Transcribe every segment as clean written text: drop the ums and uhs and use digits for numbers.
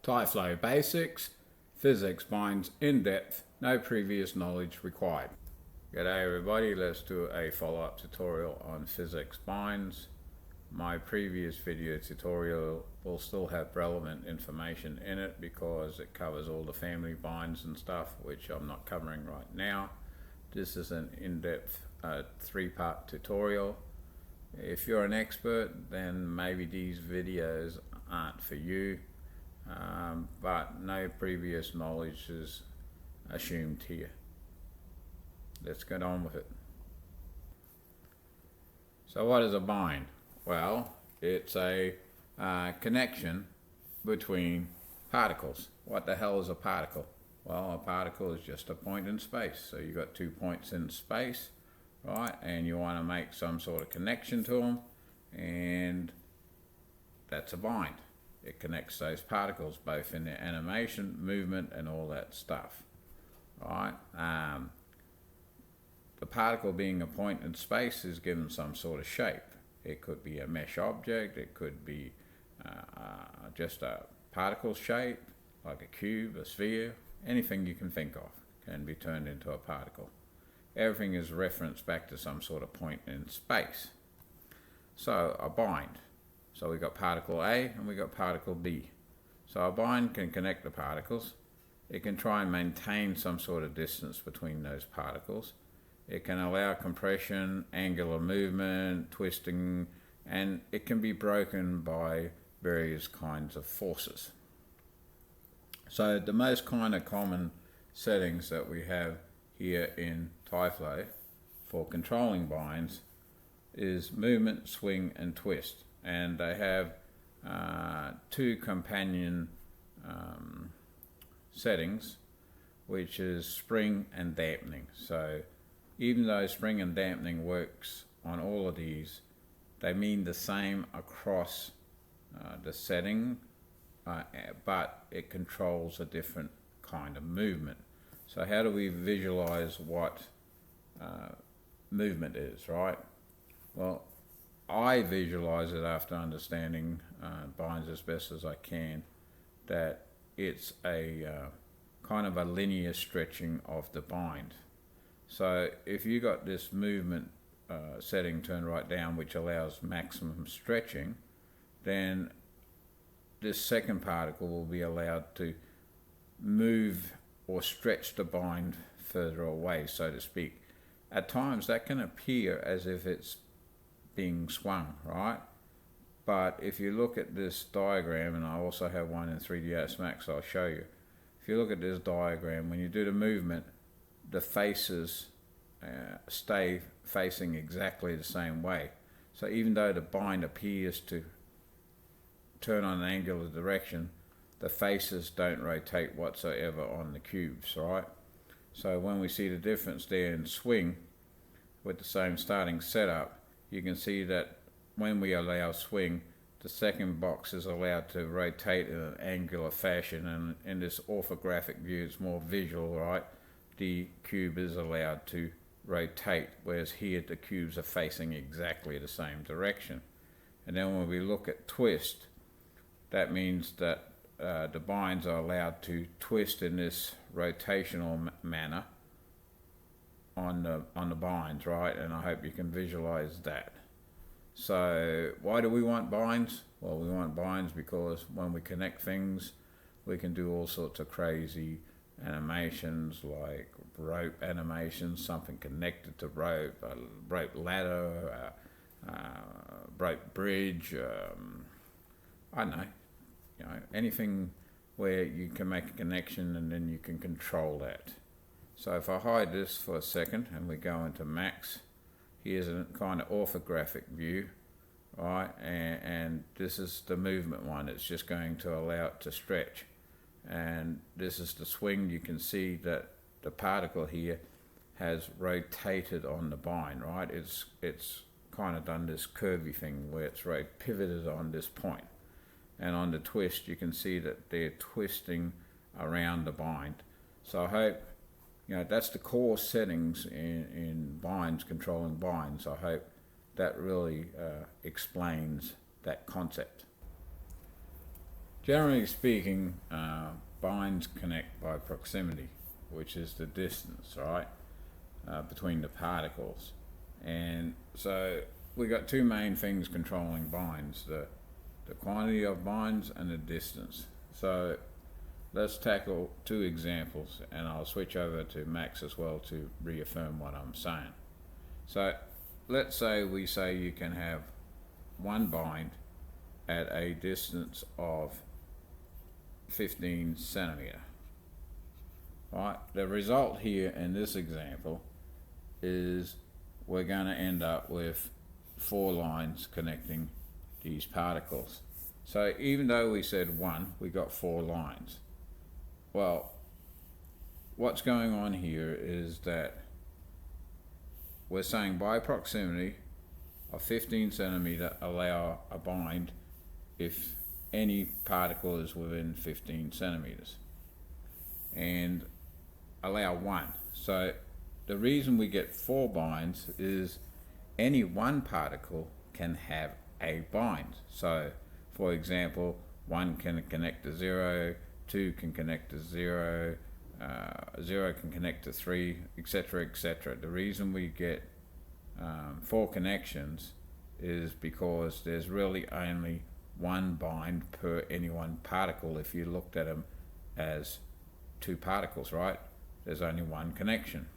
tyFlow PhysX, PhysX Binds in depth, no previous knowledge required. G'day everybody, let's do a follow-up tutorial on PhysX Binds. My previous video tutorial will still have relevant information in it because it covers all the family binds and stuff, which I'm not covering right now. This is an in-depth three-part tutorial. If you're an expert, then maybe these videos aren't for you, but no previous knowledge is assumed here. Let's get on with it. So what is a bind? Well, it's a connection between particles. What the hell is a particle? Well, a particle is just a point in space. So you've got 2 points in space, right? And you want to make some sort of connection to them, and that's a bind. It connects those particles both in their animation, movement, and all that stuff, right? The particle being a point in space is given some sort of shape. It could be a mesh object, it could be just a particle shape, like a cube, a sphere, anything you can think of can be turned into a particle. Everything is referenced back to some sort of point in space. So a bind. So we got particle A and we got particle B. So a bind can connect the particles. It can try and maintain some sort of distance between those particles. It can allow compression, angular movement, twisting, and it can be broken by various kinds of forces. So the most kind of common settings that we have here in tyFlow for controlling binds is movement, swing, and twist. And they have two companion settings, which is spring and dampening. So even though spring and dampening works on all of these, they mean the same across the setting, but it controls a different kind of movement. So how do we visualize what movement is, right? Well, I visualize it after understanding binds as best as I can, that it's a kind of a linear stretching of the bind. So if you got this movement setting turned right down, which allows maximum stretching, then this second particle will be allowed to move or stretch the bind further away, so to speak. At times that can appear as if it's being swung, right? But if you look at this diagram, and I also have one in 3ds Max, I'll show you. If you look at this diagram, when you do the movement, the faces stay facing exactly the same way. So even though the bind appears to turn on an angular direction, the faces don't rotate whatsoever on the cubes, right? So when we see the difference there in swing with the same starting setup, you can see that when we allow swing, the second box is allowed to rotate in an angular fashion, and in this orthographic view it's more visual, right? The cube is allowed to rotate, whereas here the cubes are facing exactly the same direction. And then when we look at twist, that means that the binds are allowed to twist in this rotational manner on the binds, right? And I hope you can visualize that. So why do we want binds? Well, we want binds because when we connect things, we can do all sorts of crazy animations, like rope animations, something connected to rope, a rope ladder, rope bridge, I don't know, anything where you can make a connection and then you can control that. So if I hide this for a second and we go into Max, here's a kind of orthographic view, right? And this is the movement one. It's just going to allow it to stretch. And this is the swing. You can see that the particle here has rotated on the bind, right? It's kind of done this curvy thing where it's pivoted on this point. And on the twist, you can see that they're twisting around the bind. So I hope, that's the core settings in binds, controlling binds. I hope that really explains that concept. Generally speaking, binds connect by proximity, which is the distance, right, between the particles. And so we got two main things controlling binds, the quantity of binds and the distance. So let's tackle two examples, and I'll switch over to Max as well to reaffirm what I'm saying. So let's say we say you can have one bind at a distance of 15 centimeter. Right? The result here in this example is we're going to end up with 4 lines connecting these particles. So even though we said 1, we got 4 lines. Well, what's going on here is that we're saying by proximity of 15 centimeter allow a bind if any particle is within 15 centimeters, and allow 1. So the reason we get 4 binds is any one particle can have a bind. So for example, 1 can connect to 0, 2 can connect to 0, 0 can connect to 3, etc., etc. The reason we get 4 connections is because there's really only one bind per any one particle. If you looked at them as 2 particles, right, there's only one connection.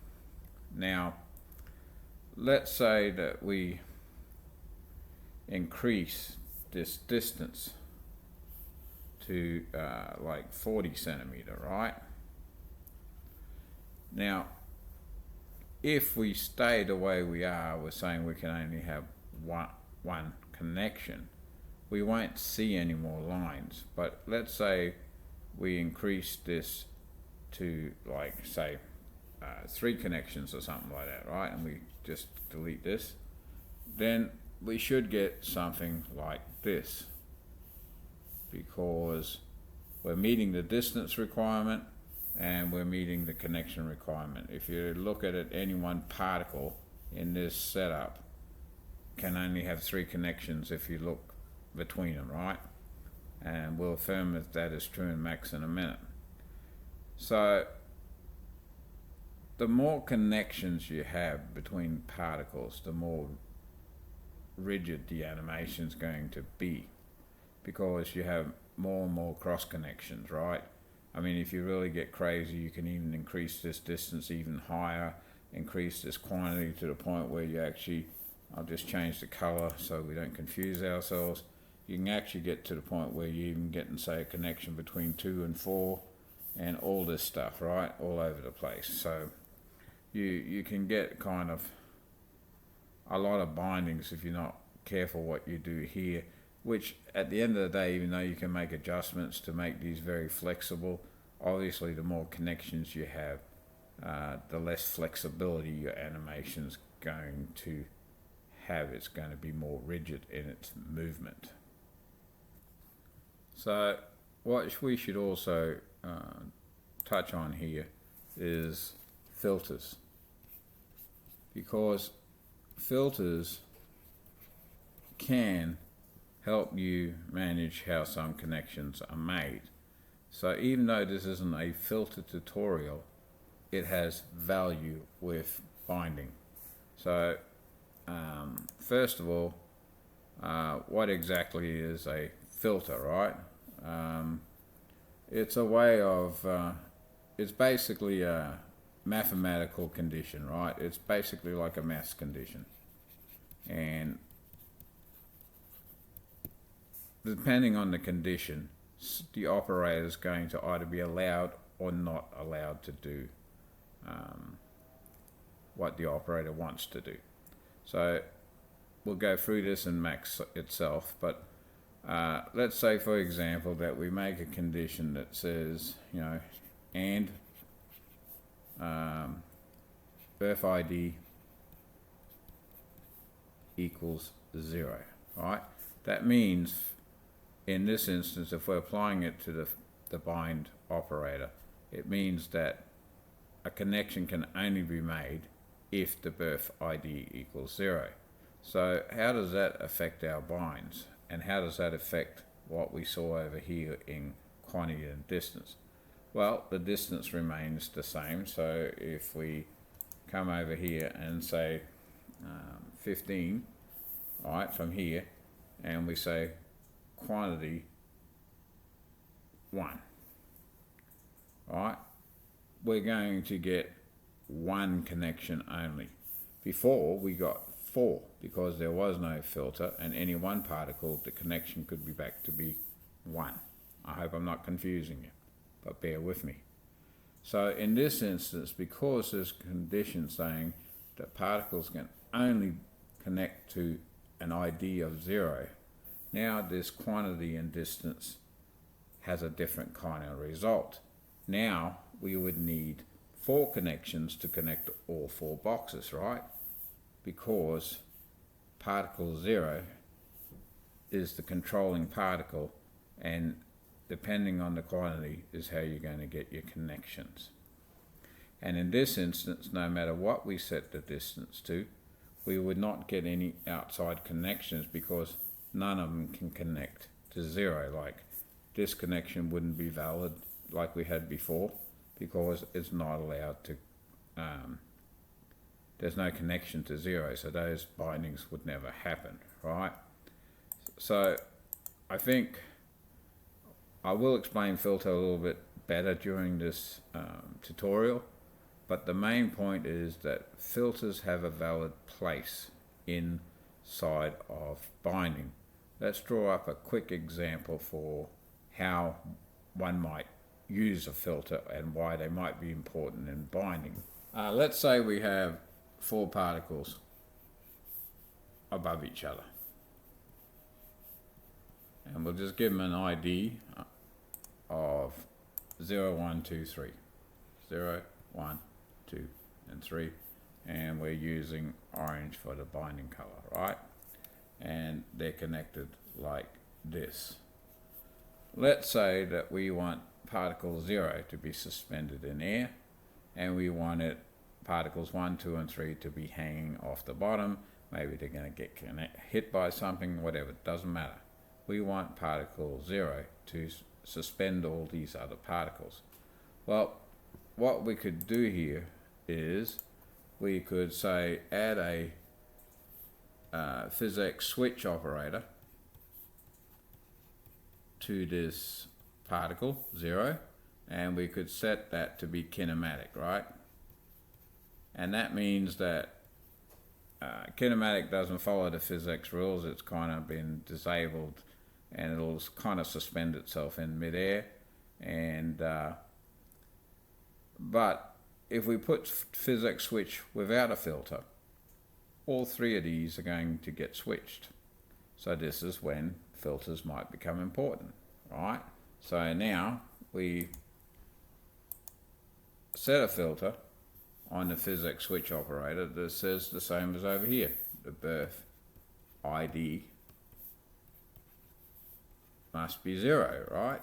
Now let's say that we increase this distance to like 40 centimeter, right? Now if we stay the way we are, we're saying we can only have one connection, we won't see any more lines. But let's say we increase this to, like, say 3 connections or something like that, right? And we just delete this, then we should get something like this, because we're meeting the distance requirement and we're meeting the connection requirement. If you look at it, any one particle in this setup can only have 3 connections if you look between them, right? And we'll affirm that that is true in Max in a minute. So the more connections you have between particles, the more rigid the animation is going to be, because you have more and more cross connections, right? I mean, if you really get crazy, you can even increase this distance even higher, increase this quantity to the point where you actually, I'll just change the color so we don't confuse ourselves. You can actually get to the point where you even get, say, a connection between 2 and 4 and all this stuff, right, all over the place. So you can get kind of a lot of bindings if you're not careful what you do here, which at the end of the day, even though you can make adjustments to make these very flexible, obviously the more connections you have, the less flexibility your animation's going to have. It's going to be more rigid in its movement. So what we should also touch on here is filters, because filters can help you manage how some connections are made. So even though this isn't a filter tutorial, it has value with binding. So first of all, what exactly is a filter, right? It's a way of, it's basically a mathematical condition, right? It's basically like a maths condition. And depending on the condition, the operator is going to either be allowed or not allowed to do what the operator wants to do. So we'll go through this in Max itself, but let's say, for example, that we make a condition that says, you know, and birth ID equals 0, right? That means in this instance, if we're applying it to the bind operator, it means that a connection can only be made if the birth ID equals 0. So how does that affect our binds, and how does that affect what we saw over here in quantity and distance? Well, the distance remains the same, so if we come over here and say 15, alright, from here, and we say quantity 1, alright, we're going to get one connection only. Before we got 4 because there was no filter, and any one particle, the connection could be back to be 1. I hope I'm not confusing you, but bear with me. So in this instance, because there's condition saying that particles can only connect to an ID of 0, now this quantity and distance has a different kind of result. Now we would need 4 connections to connect all 4 boxes, right? Because particle 0 is the controlling particle, and depending on the quantity is how you're going to get your connections. And in this instance, no matter what we set the distance to, we would not get any outside connections because none of them can connect to 0. Like this connection wouldn't be valid like we had before because it's not allowed to, there's no connection to 0, so those bindings would never happen, right? So I think I will explain filter a little bit better during this tutorial, but the main point is that filters have a valid place inside of binding. Let's draw up a quick example for how one might use a filter and why they might be important in binding. Let's say we have 4 particles above each other, and we'll just give them an ID of 0, 1, 2, 3. 0, 1, 2, and 3, and we're using orange for the binding color, right? And they're connected like this. Let's say that we want particle 0 to be suspended in air, and we want it particles 1, 2, and 3 to be hanging off the bottom. Maybe they're going to get hit by something, whatever, it doesn't matter. We want particle 0 to suspend all these other particles. Well, what we could do here is we could say add a PhysX switch operator to this particle 0, and we could set that to be kinematic, right? And that means that kinematic doesn't follow the PhysX rules. It's kind of been disabled, and it'll kind of suspend itself in midair. And but if we put PhysX switch without a filter, all 3 of these are going to get switched. So this is when filters might become important, right? So now we set a filter on the PhysX switch operator that says the same as over here. The birth ID must be 0, right?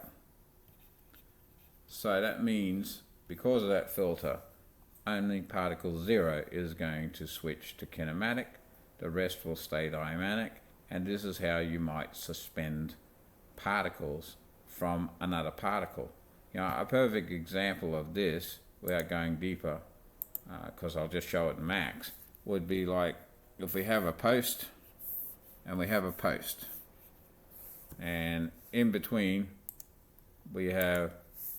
So that means because of that filter, only particle 0 is going to switch to kinematic, the rest will stay diamatic, and this is how you might suspend particles from another particle. You know, a perfect example of this, without going deeper, because I'll just show it in max, would be like if we have a post and we have a post, and in between we have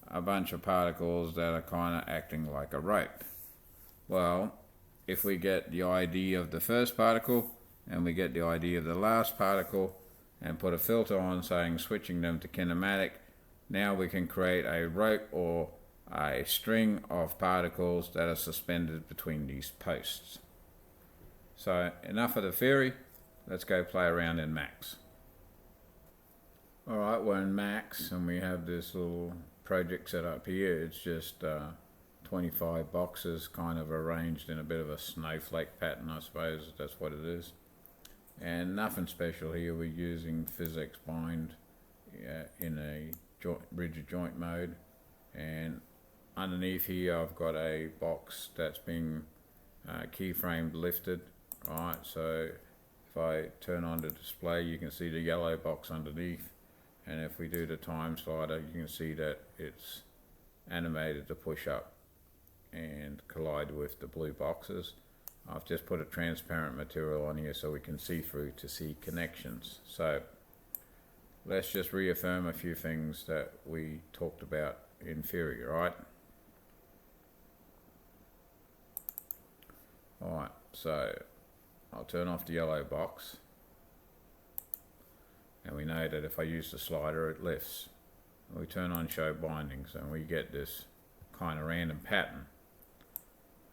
a bunch of particles that are kind of acting like a rope. Well, if we get the ID of the first particle and we get the ID of the last particle and put a filter on saying switching them to kinematic, now we can create a rope or a string of particles that are suspended between these posts. So enough of the theory, let's go play around in Max. Alright, we're in Max and we have this little project set up here. It's just 25 boxes kind of arranged in a bit of a snowflake pattern, I suppose that's what it is. And nothing special here. We're using PhysX Bind in a rigid joint mode, and underneath here I've got a box that's been keyframed lifted. Right, so if I turn on the display you can see the yellow box underneath. and if we do the time slider, you can see that it's animated to push up and collide with the blue boxes. I've just put a transparent material on here so we can see through to see connections. So let's just reaffirm a few things that we talked about in theory, right? Alright, so I'll turn off the yellow box, and we know that if I use the slider it lifts. We turn on show bindings and we get this kind of random pattern,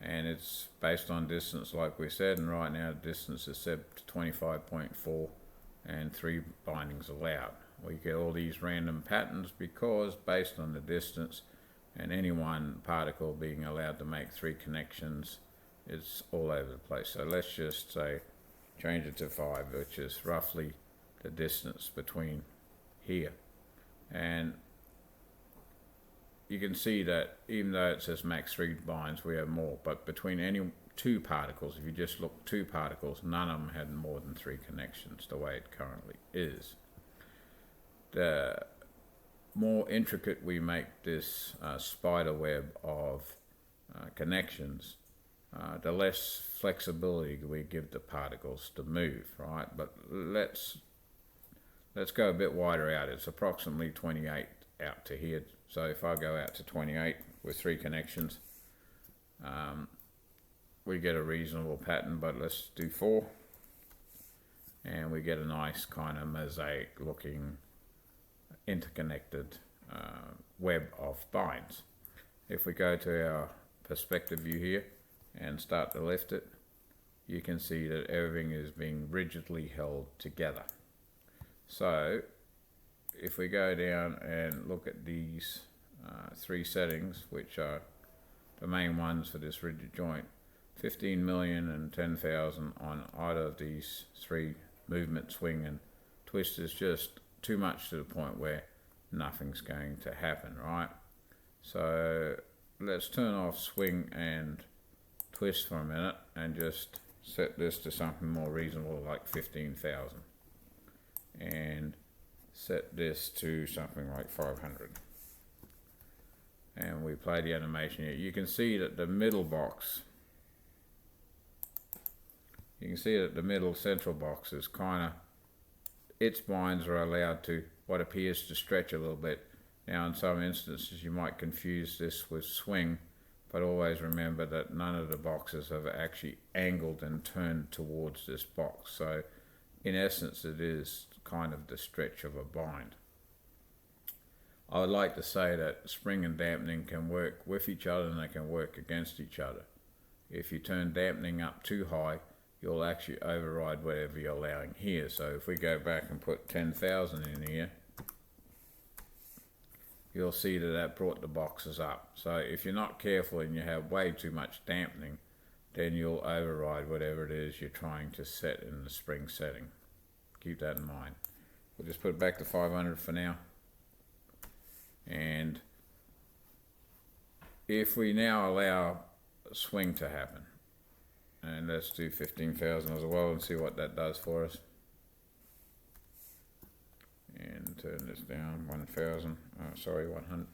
and it's based on distance like we said, and right now the distance is set to 25.4 and 3 bindings allowed. We get all these random patterns because based on the distance and any one particle being allowed to make 3 connections, it's all over the place. So let's just say change it to 5, which is roughly the distance between here. And you can see that even though it says max 3 binds, we have more, but between any 2 particles, if you just look 2 particles, none of them had more than 3 connections the way it currently is. The more intricate we make this spider web of connections, the less flexibility we give the particles to move, right? But let's go a bit wider out. It's approximately 28 out to here. So if I go out to 28 with 3 connections, we get a reasonable pattern, but let's do 4. And we get a nice kind of mosaic looking interconnected web of binds. If we go to our perspective view here and start to lift it, you can see that everything is being rigidly held together. So if we go down and look at these 3 settings, which are the main ones for this rigid joint, 15 million and 10,000 on either of these 3, movement, swing and twist, is just too much to the point where nothing's going to happen, right? So let's turn off swing and twist for a minute and just set this to something more reasonable like 15,000, and set this to something like 500, and we play the animation here. You can see that the middle box, you can see that the middle central box is kind of, its binds are allowed to what appears to stretch a little bit. Now in some instances you might confuse this with swing, but always remember that none of the boxes have actually angled and turned towards this box. So in essence it is kind of the stretch of a bind. I would like to say that spring and dampening can work with each other and they can work against each other. If you turn dampening up too high, you'll actually override whatever you're allowing here. So if we go back and put 10,000 in here, you'll see that that brought the boxes up. So if you're not careful and you have way too much dampening, then you'll override whatever it is you're trying to set in the spring setting. Keep that in mind. We'll just put it back to 500 for now. And if we now allow a swing to happen, and let's do 15,000 as well and see what that does for us. And turn this down, 1,000, sorry, 100,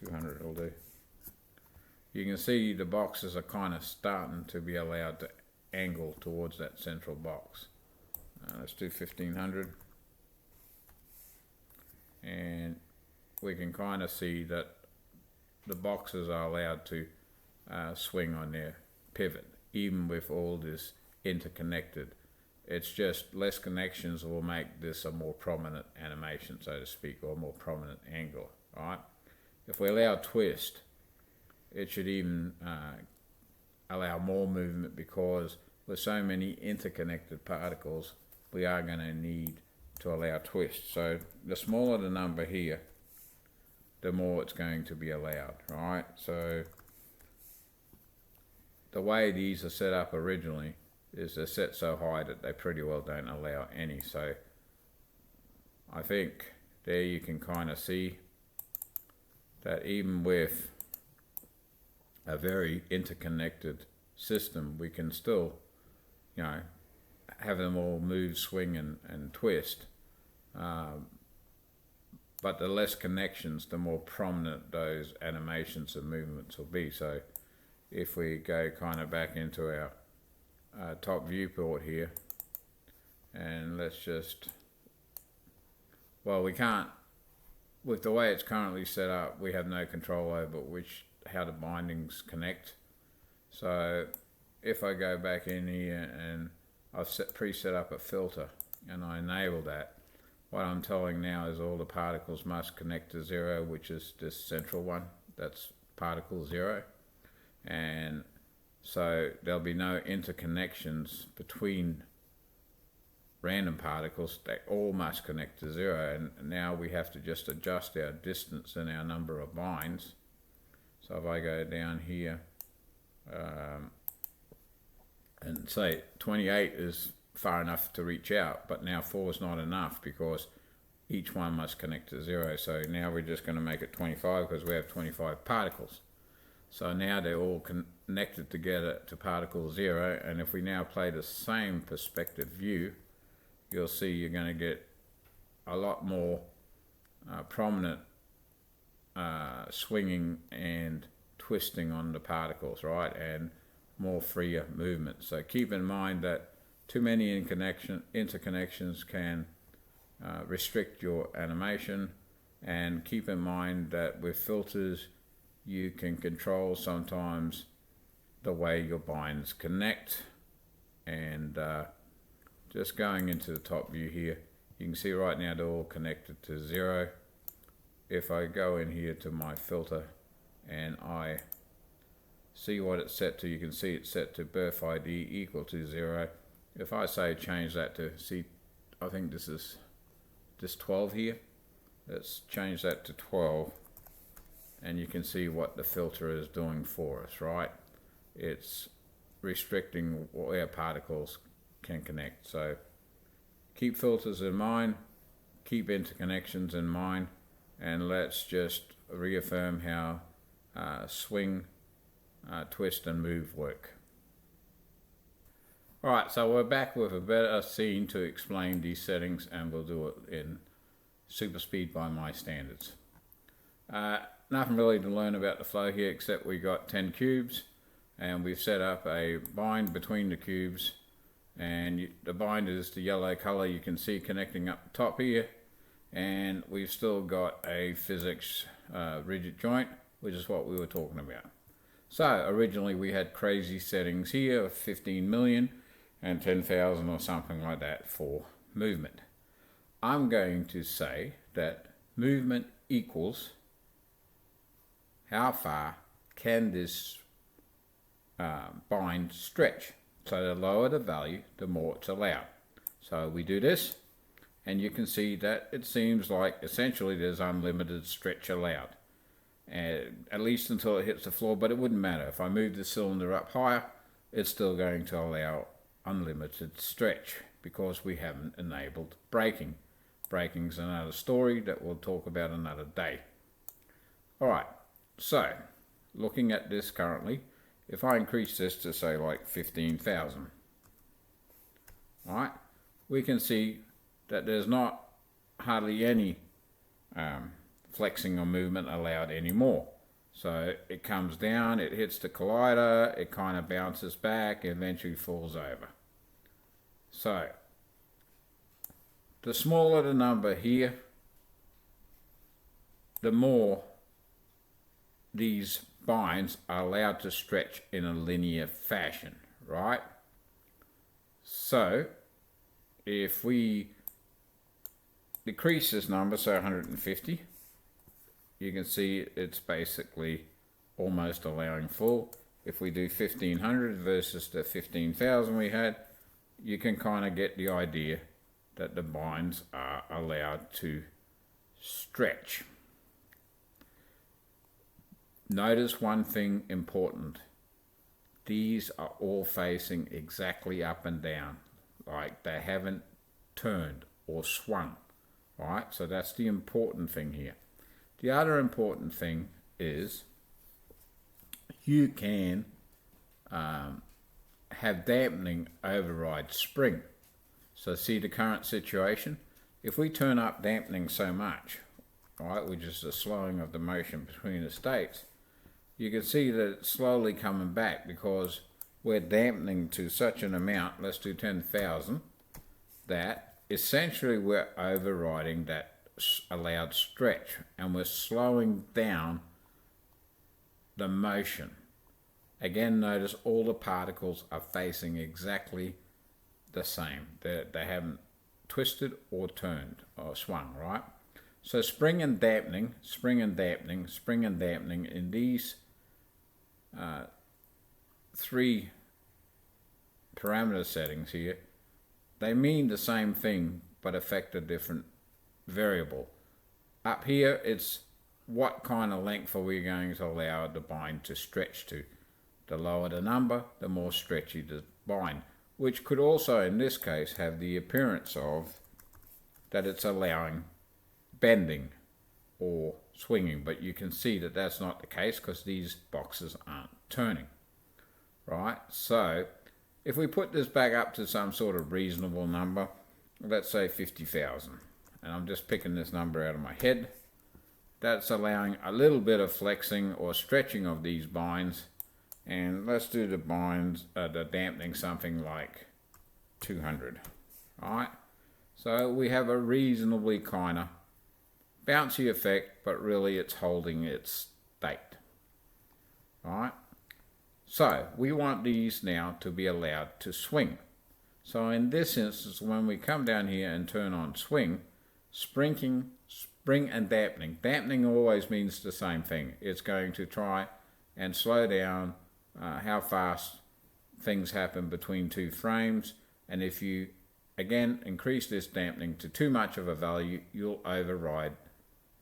200 will do. You can see the boxes are kind of starting to be allowed to angle towards that central box. Let's do 1,500. And we can kind of see that the boxes are allowed to swing on their pivot, even with all this interconnected. It's just less connections will make this a more prominent animation, so to speak, or a more prominent angle, right? If we allow twist, it should even allow more movement, because with so many interconnected particles, we are going to need to allow twist. So the smaller the number here, the more it's going to be allowed, right? So the way these are set up originally is they're set so high that they pretty well don't allow any. So I think there you can kind of see that even with a very interconnected system, we can still, you know, have them all move, swing and twist, but the less connections, the more prominent those animations and movements will be. So if we go kind of back into our top viewport here, and let's just, well, we can't, with the way it's currently set up, we have no control over how the bindings connect. So if I go back in here and I've pre-set up a filter and I enable that, what I'm telling now is all the particles must connect to 0, which is this central one. That's particle 0. And so there'll be no interconnections between random particles. They all must connect to 0. And now we have to just adjust our distance and our number of binds. So if I go down here and say 28 is far enough to reach out, but now 4 is not enough because each one must connect to 0. So now we're just going to make it 25 because we have 25 particles. So now they're all connected together to particle 0, and if we now play the same perspective view, you'll see you're going to get a lot more prominent swinging and twisting on the particles, right, and more freer movement. So keep in mind that too many interconnections can restrict your animation, and keep in mind that with filters you can control sometimes the way your binds connect. And just going into the top view here, you can see right now they're all connected to 0. If I go in here to my filter and I see what it's set to, you can see it's set to birth ID equal to 0. If I say change that to, see, I think this is this 12 here, let's change that to 12, and you can see what the filter is doing for us, right? It's restricting where particles can connect. So keep filters in mind, keep interconnections in mind, and let's just reaffirm how swing, twist and move work. Alright, so we're back with a better scene to explain these settings, and we'll do it in super speed by my standards. Nothing really to learn about the flow here except we got 10 cubes and we've set up a bind between the cubes, and the bind is the yellow color you can see connecting up the top here, and we've still got a PhysX rigid joint, which is what we were talking about. So originally we had crazy settings here of 15 million and 10,000 or something like that for movement. I'm going to say that movement equals how far can this bind stretch. So the lower the value, the more it's allowed. So we do this, and you can see that it seems like essentially there's unlimited stretch allowed, at least until it hits the floor, but it wouldn't matter. If I move the cylinder up higher, it's still going to allow unlimited stretch because we haven't enabled braking. Braking's another story that we'll talk about another day. Alright, so looking at this currently, if I increase this to say like 15,000, alright, we can see that there's not hardly any flexing or movement allowed anymore. So it comes down, it hits the collider, it kind of bounces back, eventually falls over. So the smaller the number here, the more these binds are allowed to stretch in a linear fashion, right? So if we decrease this number, so 150, you can see it's basically almost allowing full. If we do 1500 versus the 15,000 we had, you can kind of get the idea that the binds are allowed to stretch. Notice one thing important. These are all facing exactly up and down, like they haven't turned or swung, right? So that's the important thing here. The other important thing is you can have dampening override spring. So see the current situation, if we turn up dampening so much, right, which is the slowing of the motion between the states, you can see that it's slowly coming back because we're dampening to such an amount, let's do 10,000, that essentially we're overriding that allowed stretch and we're slowing down the motion. Again, notice all the particles are facing exactly the same. They haven't twisted or turned or swung, right? So spring and dampening, spring and dampening, spring and dampening in these three parameter settings here, they mean the same thing but affect a different variable. Up here, it's what kind of length are we going to allow the bind to stretch to. The lower the number, the more stretchy the bind, which could also in this case have the appearance of that it's allowing bending or swinging, but you can see that that's not the case because these boxes aren't turning, right? So if we put this back up to some sort of reasonable number, let's say 50,000, and I'm just picking this number out of my head, that's allowing a little bit of flexing or stretching of these binds. And let's do the binds, the dampening something like 200, right? So we have a reasonably kind of bouncy effect, but really it's holding its state, right? So we want these now to be allowed to swing. So in this instance, when we come down here and turn on swing, spring and dampening. Dampening always means the same thing. It's going to try and slow down how fast things happen between two frames, and if you again increase this dampening to too much of a value, you'll override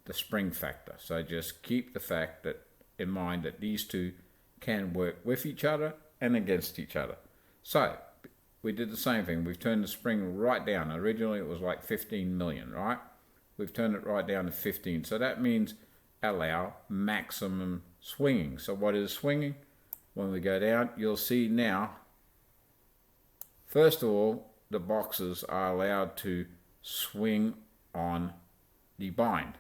the spring factor. So just keep the fact that in mind that these two can work with each other and against each other. So we did the same thing. We've turned the spring right down. Originally it was like 15 million, right? We've turned it right down to 15. So that means allow maximum swinging. So what is swinging? When we go down, you'll see now, first of all, the boxes are allowed to swing on the bind.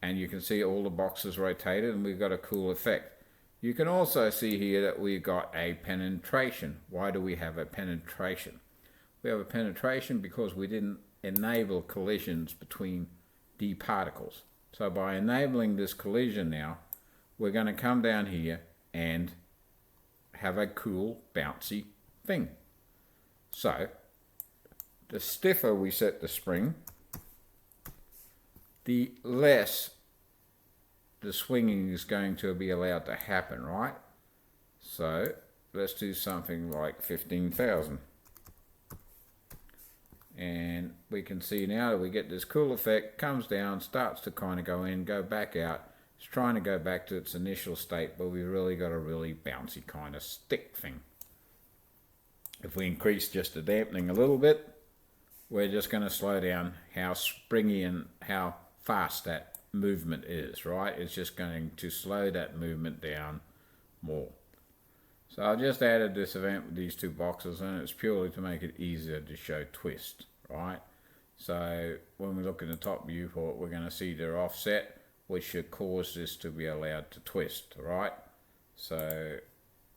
And you can see all the boxes rotated and we've got a cool effect. You can also see here that we've got a penetration. Why do we have a penetration? We have a penetration because we didn't enable collisions between the particles. So by enabling this collision now, we're going to come down here and have a cool bouncy thing. So the stiffer we set the spring, the less the swinging is going to be allowed to happen, right? So let's do something like 15,000. And we can see now that we get this cool effect, comes down, starts to kind of go in, go back out. It's trying to go back to its initial state, but we've really got a really bouncy kind of stick thing. If we increase just the dampening a little bit, we're just going to slow down how springy and how fast that movement is, right? It's just going to slow that movement down more. So I just added this event with these two boxes, and it's purely to make it easier to show twist, right? So when we look in the top viewport, we're going to see they're offset, which should cause this to be allowed to twist, right? So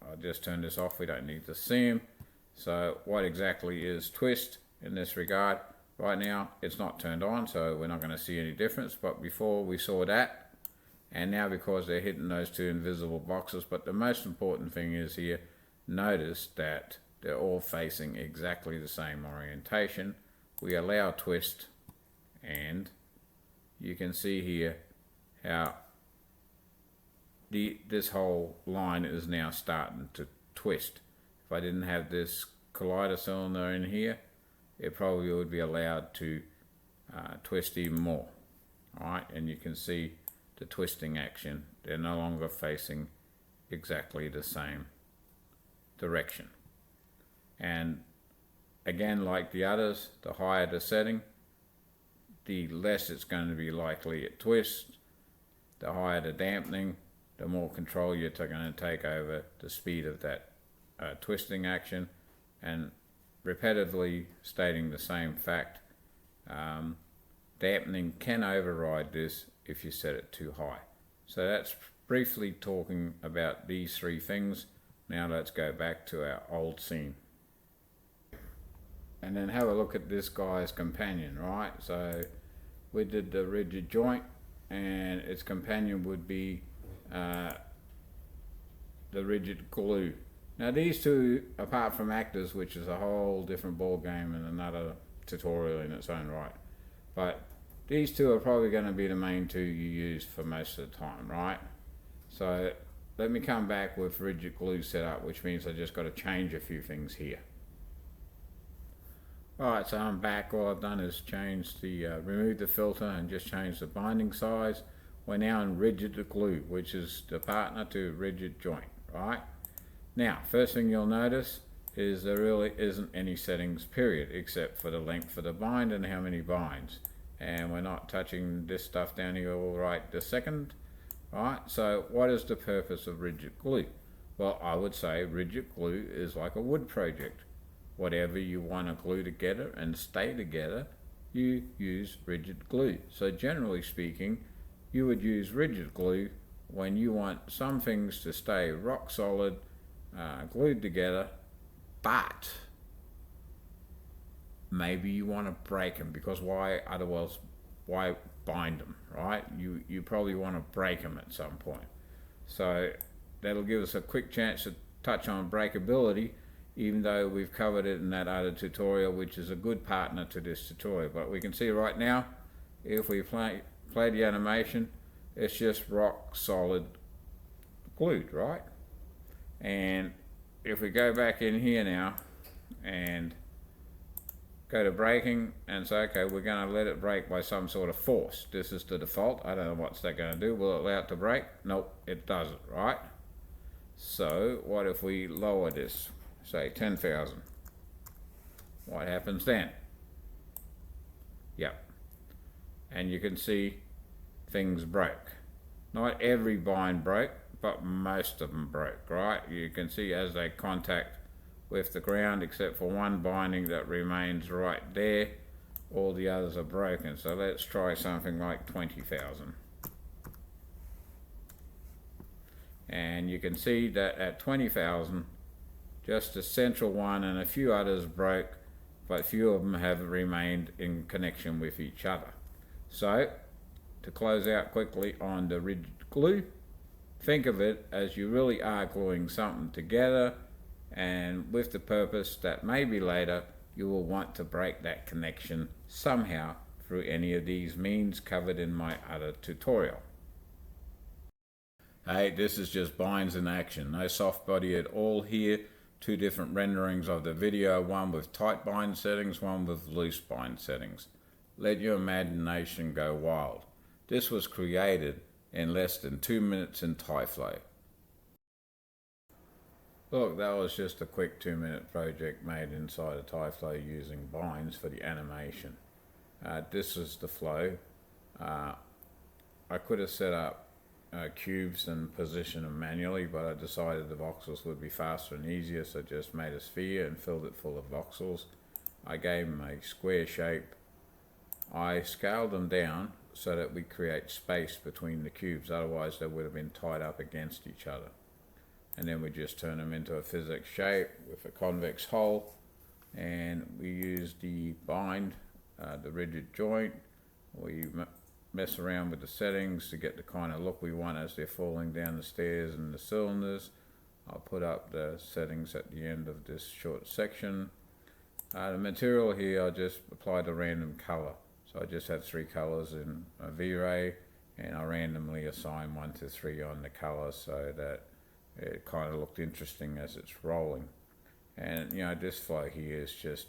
I'll just turn this off. We don't need to see them. So what exactly is twist in this regard? Right now it's not turned on, so we're not going to see any difference, but before we saw that, and now because they're hitting those two invisible boxes. But the most important thing is here, notice that they're all facing exactly the same orientation. We allow twist, and you can see here how this whole line is now starting to twist. If I didn't have this collider cylinder in here, it probably would be allowed to twist even more. Alright, and you can see the twisting action. They're no longer facing exactly the same direction. And again, like the others, the higher the setting, the less it's going to be likely it twists. The higher the dampening, the more control you're going to take over the speed of that twisting action. And repetitively stating the same fact, dampening can override this if you set it too high. So that's briefly talking about these three things. Now let's go back to our old scene. And then have a look at this guy's companion, right? So we did the rigid joint, and its companion would be the rigid glue. Now these two, apart from actors, which is a whole different ball game and another tutorial in its own right, but these two are probably going to be the main two you use for most of the time, right? So let me come back with rigid glue setup, which means I just got to change a few things here. Alright, so I'm back. All I've done is change the, remove the filter and just change the binding size. We're now in rigid glue, which is the partner to rigid joint, right? Now, first thing you'll notice is there really isn't any settings period, except for the length of the bind and how many binds. And we're not touching this stuff down here right this second, right? So what is the purpose of rigid glue? Well, I would say rigid glue is like a wood project. Whatever you want to glue together and stay together, you use rigid glue. So generally speaking, you would use rigid glue when you want some things to stay rock solid, glued together, but maybe you want to break them, because why otherwise, why bind them, right? You probably want to break them at some point. So that'll give us a quick chance to touch on breakability, even though we've covered it in that other tutorial, which is a good partner to this tutorial. But we can see right now, if we play the animation, it's just rock solid glued, right? And if we go back in here now and go to breaking and say, okay, we're going to let it break by some sort of force. This is the default. I don't know what's that going to do. Will it allow it to break? Nope, it doesn't, right? So what if we lower this, say 10,000? What happens then? Yep. And you can see things broke. Not every bind broke, but most of them broke, right? You can see as they contact with the ground, except for one binding that remains right there, all the others are broken. So let's try something like 20,000. And you can see that at 20,000, just the central one and a few others broke, but few of them have remained in connection with each other. So to close out quickly on the rigid glue, think of it as you really are gluing something together, and with the purpose that maybe later you will want to break that connection somehow through any of these means covered in my other tutorial. Hey, this is just binds in action. No soft body at all here. Two different renderings of the video, one with tight bind settings, one with loose bind settings. Let your imagination go wild. This was created in less than 2 minutes in tyFlow. Look, that was just a quick 2-minute project made inside of tyFlow using binds for the animation. This is the flow. I could have set up cubes and position them manually, but I decided the voxels would be faster and easier, so just made a sphere and filled it full of voxels. I gave them a square shape. I scaled them down so that we create space between the cubes, otherwise they would have been tied up against each other. And then we just turn them into a PhysX shape with a convex hole, and we use the bind, the rigid joint. We mess around with the settings to get the kind of look we want as they're falling down the stairs and the cylinders. I'll put up the settings at the end of this short section. The material here, I just applied a random color. So I just had 3 colors in a V-Ray, and I randomly assign 1 to 3 on the color so that it kind of looked interesting as it's rolling. And you know, this flow here is just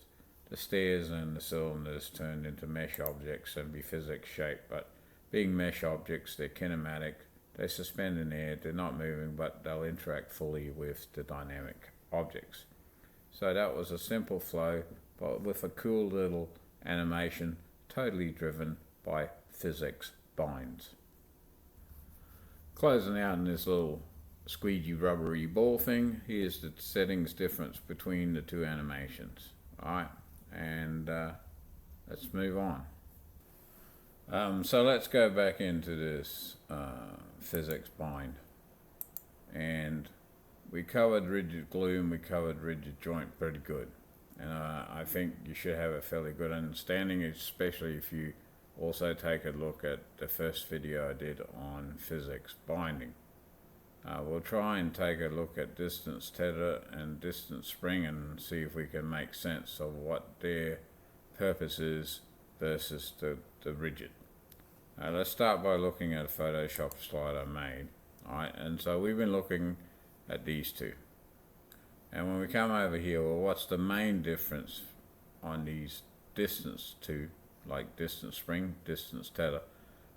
the stairs and the cylinders turned into mesh objects and be PhysX shaped, but being mesh objects, they're kinematic, they suspend in air, they're not moving, but they'll interact fully with the dynamic objects. So that was a simple flow, but with a cool little animation, totally driven by PhysX Binds. Closing out in this little squeegee rubbery ball thing, here's the settings difference between the two animations. Alright, and let's move on. So let's go back into this PhysX bind, and we covered rigid glue and we covered rigid joint pretty good, and I think you should have a fairly good understanding, especially if you also take a look at the first video I did on PhysX binding. We'll try and take a look at distance tether and distance spring and see if we can make sense of what their purpose is versus the rigid. Let's start by looking at a Photoshop slide I made. Alright, and so we've been looking at these two. And when we come over here, well, what's the main difference on these distance two, like distance spring, distance tether?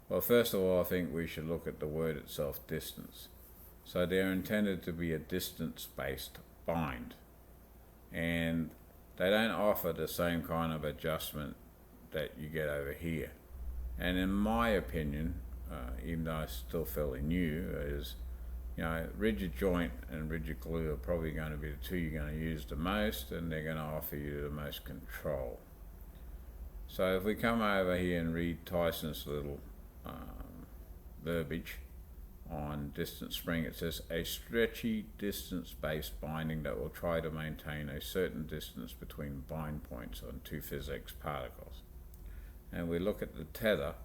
Well, first of all, I think we should look at the word itself, distance. So they're intended to be a distance-based bind. And they don't offer the same kind of adjustment that you get over here. And in my opinion, even though it's still fairly new, is, you know, rigid joint and rigid glue are probably going to be the two you're going to use the most, and they're going to offer you the most control. So if we come over here and read Tyson's little verbiage on distance spring, it says a stretchy distance-based binding that will try to maintain a certain distance between bind points on two PhysX particles. And we look at the tether,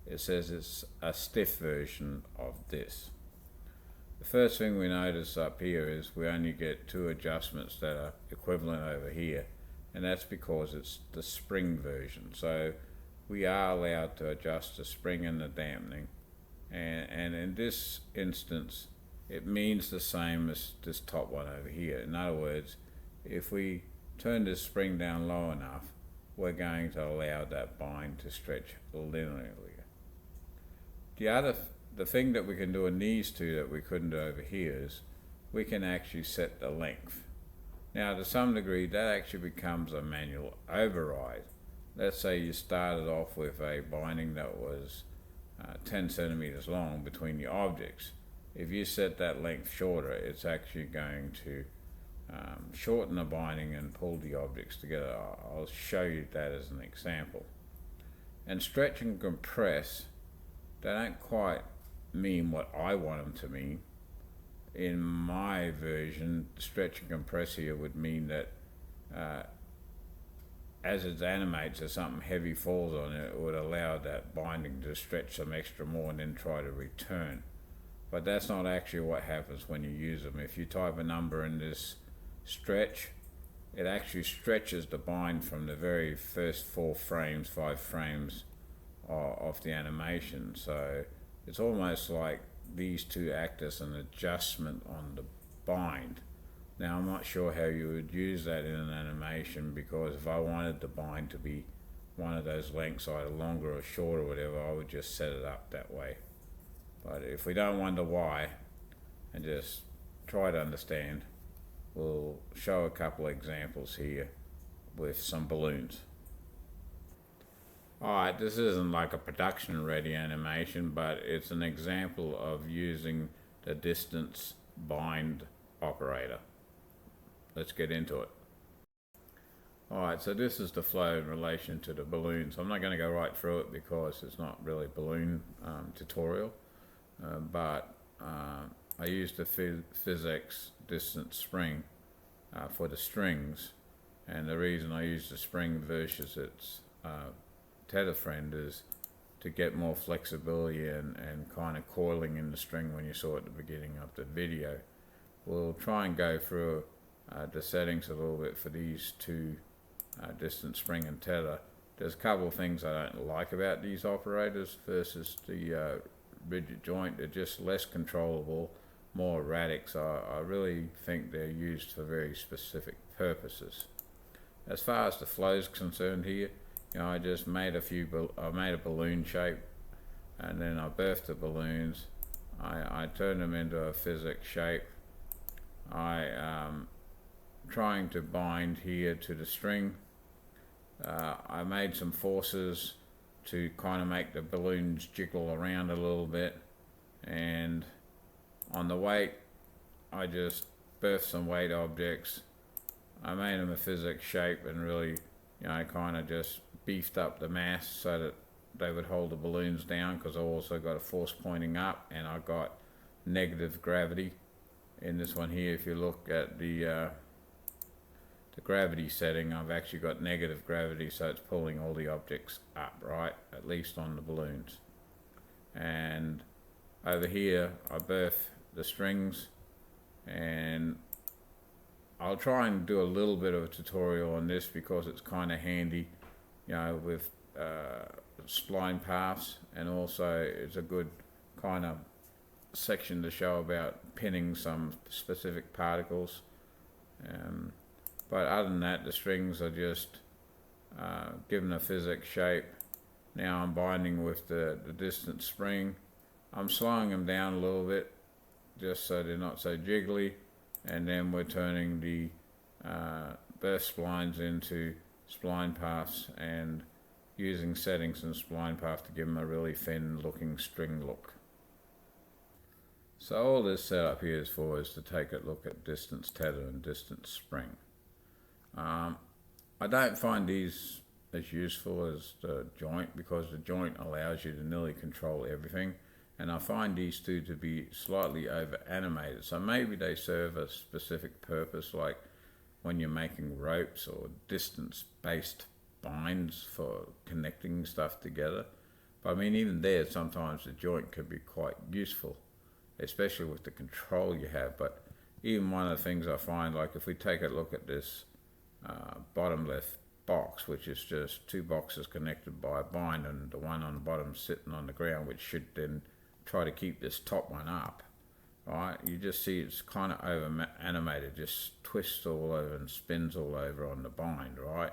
it says it's a stiff version of this. The first thing we notice up here is we only get two adjustments that are equivalent over here, and that's because it's the spring version. So we are allowed to adjust the spring and the dampening, and in this instance it means the same as this top one over here. In other words, if we turn this spring down low enough, we're going to allow that bind to stretch linearly. The thing that we can do in these two that we couldn't do over here is we can actually set the length. Now, to some degree, that actually becomes a manual override. Let's say you started off with a binding that was 10 centimeters long between the objects. If you set that length shorter, it's actually going to shorten the binding and pull the objects together. I'll show you that as an example. And stretch and compress, they don't quite mean what I want them to mean. In my version, stretch and compress here would mean that as it animates, if something heavy falls on it, it would allow that binding to stretch some extra more and then try to return. But that's not actually what happens when you use them. If you type a number in this stretch, it actually stretches the bind from the very first 5 frames of the animation. So it's almost like these two act as an adjustment on the bind. Now, I'm not sure how you would use that in an animation, because if I wanted the bind to be one of those lengths, either longer or shorter or whatever, I would just set it up that way. But if we don't wonder why and just try to understand, we'll show a couple of examples here with some balloons. Alright, this isn't like a production ready animation, but it's an example of using the distance bind operator. Let's get into it. Alright, so this is the flow in relation to the balloons. I'm not going to go right through it because it's not really a balloon tutorial, but I used the PhysX distance spring for the strings, and the reason I use the spring versus its tether friend is to get more flexibility and kind of coiling in the string when you saw at the beginning of the video. We'll try and go through the settings a little bit for these two, distance spring and tether. There's a couple of things I don't like about these operators versus the rigid joint. They're just less controllable, more erratic, so I really think they're used for very specific purposes. As far as the flow is concerned here, you know, I just made I made a balloon shape, and then I birthed the balloons. I turned them into a PhysX shape. Trying to bind here to the string. I made some forces to kind of make the balloons jiggle around a little bit, and on the weight I just birthed some weight objects. I made them a PhysX shape and really, you know, kind of just beefed up the mass so that they would hold the balloons down, because I also got a force pointing up, and I got negative gravity in this one here. If you look at the gravity setting, I've actually got negative gravity, so it's pulling all the objects up, right? At least on the balloons. And over here, I berth the strings, and I'll try and do a little bit of a tutorial on this because it's kind of handy, you know, with spline paths, and also it's a good kind of section to show about pinning some specific particles. But other than that, the strings are just given a PhysX shape. Now I'm binding with the distance spring. I'm slowing them down a little bit just so they're not so jiggly, and then we're turning the burst splines into spline paths and using settings in spline path to give them a really thin looking string look. So all this setup here is to take a look at distance tether and distance spring. I don't find these as useful as the joint, because the joint allows you to nearly control everything, and I find these two to be slightly over animated. So maybe they serve a specific purpose, like when you're making ropes or distance based binds for connecting stuff together. But I mean, even there, sometimes the joint can be quite useful, especially with the control you have. But even one of the things I find, like if we take a look at this bottom left box, which is just two boxes connected by a bind, and the one on the bottom sitting on the ground, which should then try to keep this top one up, right? You just see it's kind of over animated, just twists all over and spins all over on the bind, right?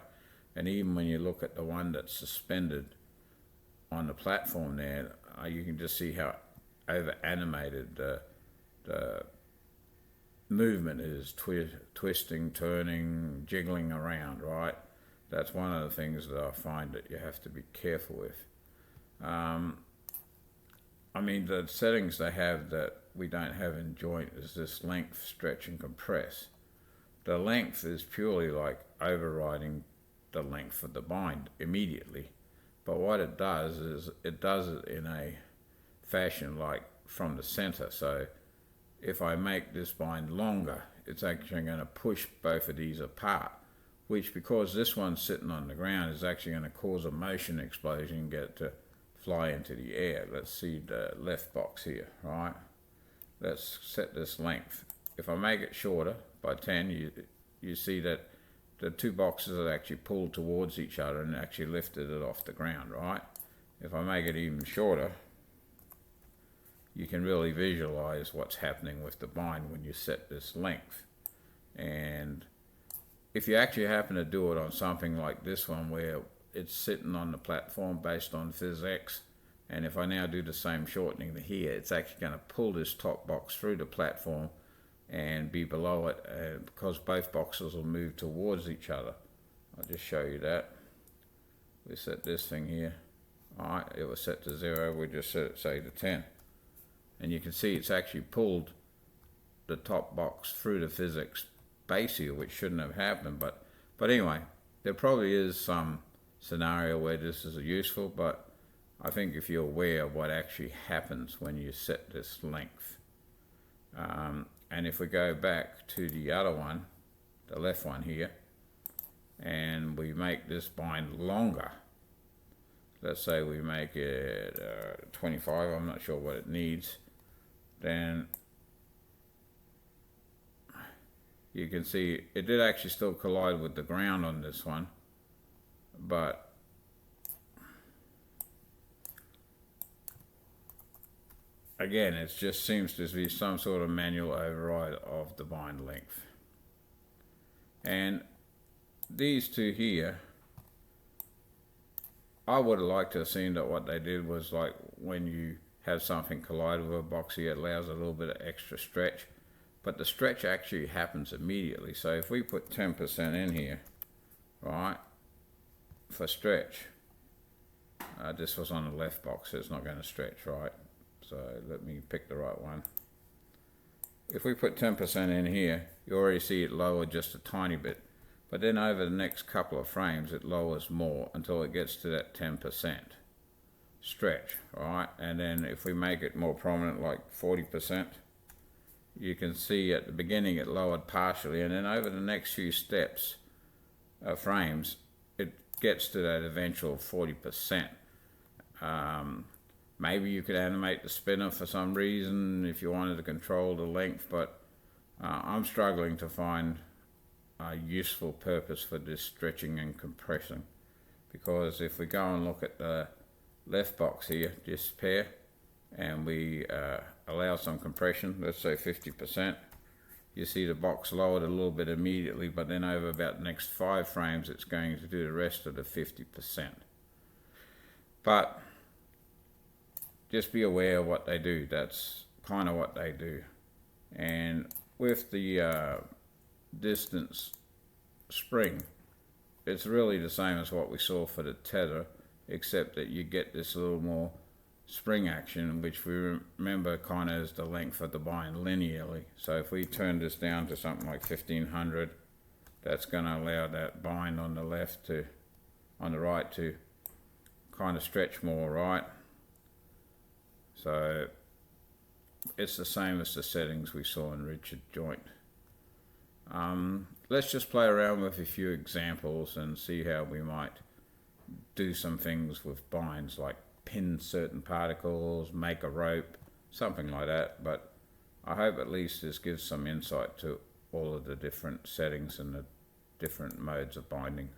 And even when you look at the one that's suspended on the platform there, you can just see how over animated the movement is, twisting, turning, jiggling around, right? That's one of the things that I find that you have to be careful with. I mean, the settings they have that we don't have in joint is this length, stretch, and compress. The length is purely like overriding the length of the bind immediately. But what it does is it does it in a fashion like from the center. So if I make this bind longer, it's actually going to push both of these apart, which, because this one's sitting on the ground, is actually going to cause a motion explosion and get it to fly into the air. Let's see the left box here, right? Let's set this length. If I make it shorter by 10, you see that the two boxes are actually pulled towards each other and actually lifted it off the ground, right? If I make it even shorter, you can really visualize what's happening with the bind when you set this length. And if you actually happen to do it on something like this one where it's sitting on the platform based on PhysX, and if I now do the same shortening here, it's actually going to pull this top box through the platform and be below it, because both boxes will move towards each other. I'll just show you that. We set this thing here. Alright, it was set to 0, we just set it, say, to 10. And you can see it's actually pulled the top box through the PhysX base here, which shouldn't have happened. But anyway, there probably is some scenario where this is useful, but I think if you're aware of what actually happens when you set this length. And if we go back to the other one, the left one here, and we make this bind longer, let's say we make it 25, I'm not sure what it needs, then you can see it did actually still collide with the ground on this one, but again, it just seems to be some sort of manual override of the bind length. And these two here, I would have liked to have seen that what they did was, like, when you have something collide with a box here, it allows a little bit of extra stretch, but the stretch actually happens immediately. So if we put 10% in here, right, for stretch, this was on the left box, so it's not going to stretch, right? So let me pick the right one. If we put 10% in here, you already see it lower just a tiny bit. But then over the next couple of frames, it lowers more until it gets to that 10%. stretch, right? And then if we make it more prominent, like 40%, you can see at the beginning it lowered partially, and then over the next few steps, frames, it gets to that eventual 40%. Maybe you could animate the spinner for some reason if you wanted to control the length, but I'm struggling to find a useful purpose for this stretching and compressing, because if we go and look at the left box here, this pair, and we allow some compression, let's say 50%, you see the box lowered a little bit immediately, but then over about the next 5 frames it's going to do the rest of the 50%. But just be aware of what they do. That's kind of what they do. And with the distance spring, it's really the same as what we saw for the tether, except that you get this little more spring action, which we remember kind of as the length of the bind linearly. So if we turn this down to something like 1500, that's going to allow that bind on the left to, on the right, to kind of stretch more, right? So it's the same as the settings we saw in rigid joint. Let's just play around with a few examples and see how we might do some things with binds, like pin certain particles, make a rope, something like that. But I hope at least this gives some insight to all of the different settings and the different modes of binding.